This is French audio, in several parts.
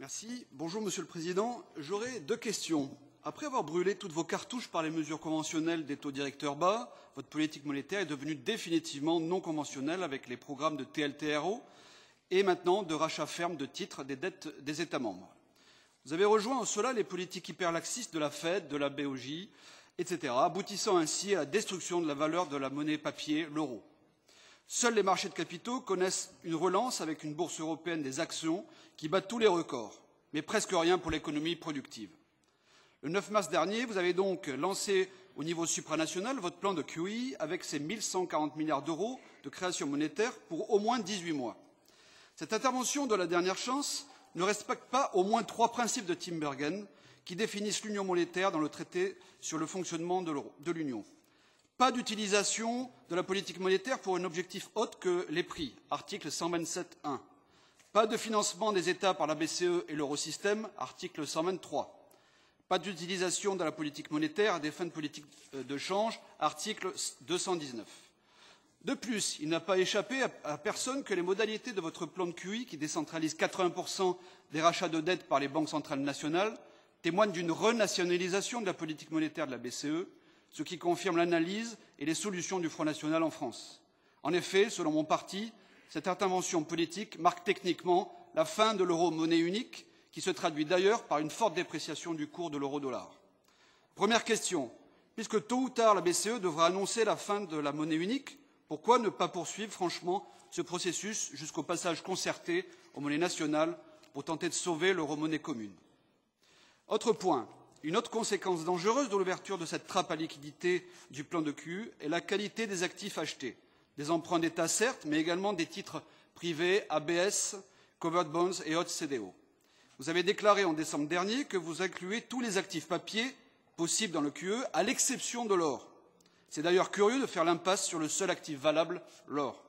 Merci. Bonjour Monsieur le Président. J'aurais deux questions. Après avoir brûlé toutes vos cartouches par les mesures conventionnelles des taux directeurs bas, votre politique monétaire est devenue définitivement non conventionnelle avec les programmes de TLTRO et maintenant de rachat ferme de titres des dettes des États membres. Vous avez rejoint en cela les politiques hyperlaxistes de la Fed, de la BOJ, etc., aboutissant ainsi à la destruction de la valeur de la monnaie papier, l'euro. Seuls les marchés de capitaux connaissent une relance avec une bourse européenne des actions qui bat tous les records, mais presque rien pour l'économie productive. Le 9 mars dernier, vous avez donc lancé au niveau supranational votre plan de QE avec ses 1 140 milliards d'euros de création monétaire pour au moins 18 mois. Cette intervention de la dernière chance ne respecte pas au moins trois principes de Tinbergen qui définissent l'union monétaire dans le traité sur le fonctionnement de l'Union. Pas d'utilisation de la politique monétaire pour un objectif autre que les prix, article 127.1. Pas de financement des États par la BCE et l'eurosystème, article 123. Pas d'utilisation de la politique monétaire à des fins de politique de change, article 219. De plus, il n'a pas échappé à personne que les modalités de votre plan de QE, qui décentralise 80% des rachats de dettes par les banques centrales nationales, témoignent d'une renationalisation de la politique monétaire de la BCE, ce qui confirme l'analyse et les solutions du Front national en France. En effet, selon mon parti, cette intervention politique marque techniquement la fin de l'euro monnaie unique, qui se traduit d'ailleurs par une forte dépréciation du cours de l'euro-dollar. Première question, puisque tôt ou tard la BCE devra annoncer la fin de la monnaie unique, pourquoi ne pas poursuivre franchement ce processus jusqu'au passage concerté aux monnaies nationales pour tenter de sauver l'euro-monnaie commune? Autre point, une autre conséquence dangereuse de l'ouverture de cette trappe à liquidité du plan de QE est la qualité des actifs achetés. Des emprunts d'État certes, mais également des titres privés, ABS, covered bonds et autres CDO. Vous avez déclaré en décembre dernier que vous incluez tous les actifs papiers possibles dans le QE, à l'exception de l'or. C'est d'ailleurs curieux de faire l'impasse sur le seul actif valable, l'or.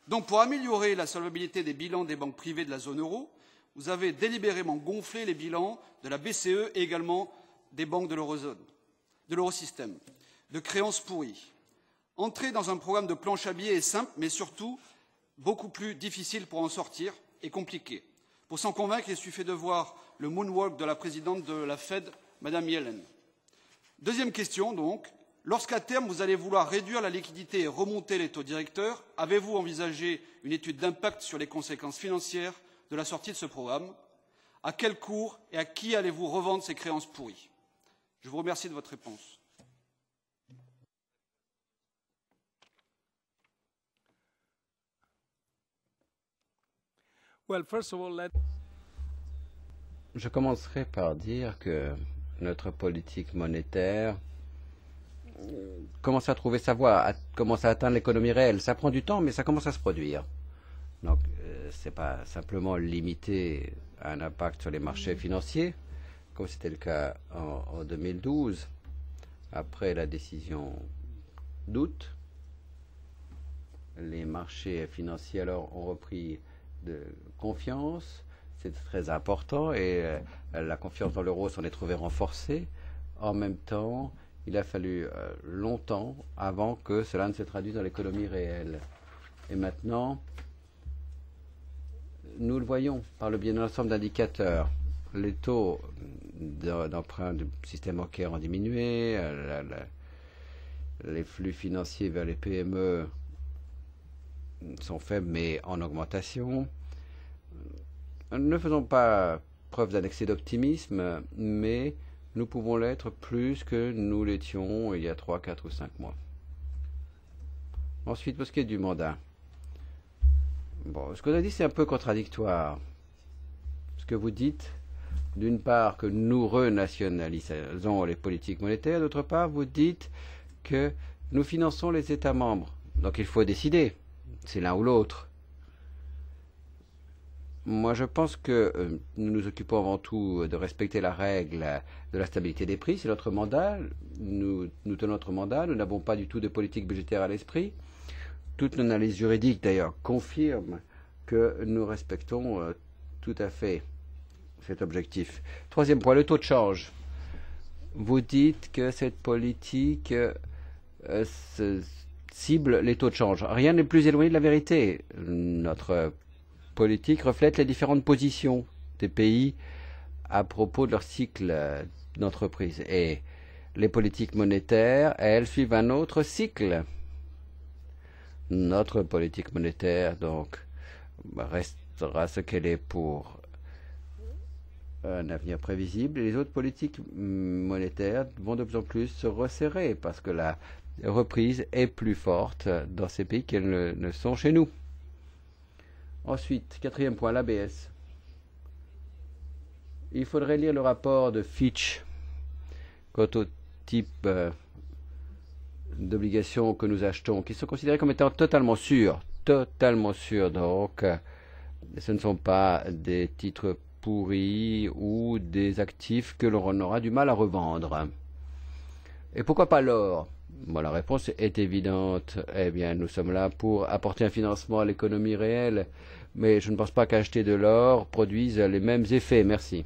Donc, pour améliorer la solvabilité des bilans des banques privées de la zone euro, vous avez délibérément gonflé les bilans de la BCE et également des banques de l'eurozone, de l'eurosystème, de créances pourries. Entrer dans un programme de planche à billets est simple, mais surtout beaucoup plus difficile pour en sortir et compliqué. Pour s'en convaincre, il suffit de voir le moonwalk de la présidente de la Fed, Mme Yellen. Deuxième question, donc. Lorsqu'à terme, vous allez vouloir réduire la liquidité et remonter les taux directeurs, avez-vous envisagé une étude d'impact sur les conséquences financières de la sortie de ce programme? À quel cours et à qui allez-vous revendre ces créances pourries? Je vous remercie de votre réponse. Je commencerai par dire que notre politique monétaire commence à trouver sa voie, commence à atteindre l'économie réelle. Ça prend du temps, mais ça commence à se produire. Donc, ce n'est pas simplement limité à un impact sur les marchés financiers, comme c'était le cas en 2012, après la décision d'août. Les marchés financiers alors ont repris de confiance, c'est très important, et la confiance dans l'euro s'en est trouvée renforcée. En même temps, il a fallu longtemps avant que cela ne se traduise dans l'économie réelle. Et maintenant, nous le voyons par le biais d'un ensemble d'indicateurs. Les taux d'emprunt du système bancaire ont diminué, les flux financiers vers les PME sont faibles mais en augmentation. Ne faisons pas preuve d'un excès d'optimisme, mais nous pouvons l'être plus que nous l'étions il y a 3, 4 ou 5 mois. Ensuite, pour ce qui est du mandat. Bon, ce qu'on a dit, c'est un peu contradictoire. Ce que vous dites, d'une part, que nous renationalisons les politiques monétaires, d'autre part, vous dites que nous finançons les États membres. Donc il faut décider. C'est l'un ou l'autre. Moi, je pense que nous nous occupons avant tout de respecter la règle de la stabilité des prix. C'est notre mandat. Nous tenons notre mandat. Nous n'avons pas du tout de politique budgétaire à l'esprit. Toute l'analyse juridique, d'ailleurs, confirme que nous respectons tout à fait cet objectif. Troisième point, le taux de change. Vous dites que cette politique cible les taux de change. Rien n'est plus éloigné de la vérité. Notre politique reflète les différentes positions des pays à propos de leur cycle d'entreprise. Et les politiques monétaires, elles, suivent un autre cycle. Notre politique monétaire, donc, restera ce qu'elle est pour un avenir prévisible. Et les autres politiques monétaires vont de plus en plus se resserrer parce que la reprise est plus forte dans ces pays qu'elles ne sont chez nous. Ensuite, quatrième point, l'ABS. Il faudrait lire le rapport de Fitch quant au type d'obligations que nous achetons, qui sont considérées comme étant totalement sûres. Donc, ce ne sont pas des titres pourris ou des actifs que l'on aura du mal à revendre. Et pourquoi pas l'or? Bon, la réponse est évidente. Eh bien, nous sommes là pour apporter un financement à l'économie réelle, mais je ne pense pas qu'acheter de l'or produise les mêmes effets. Merci.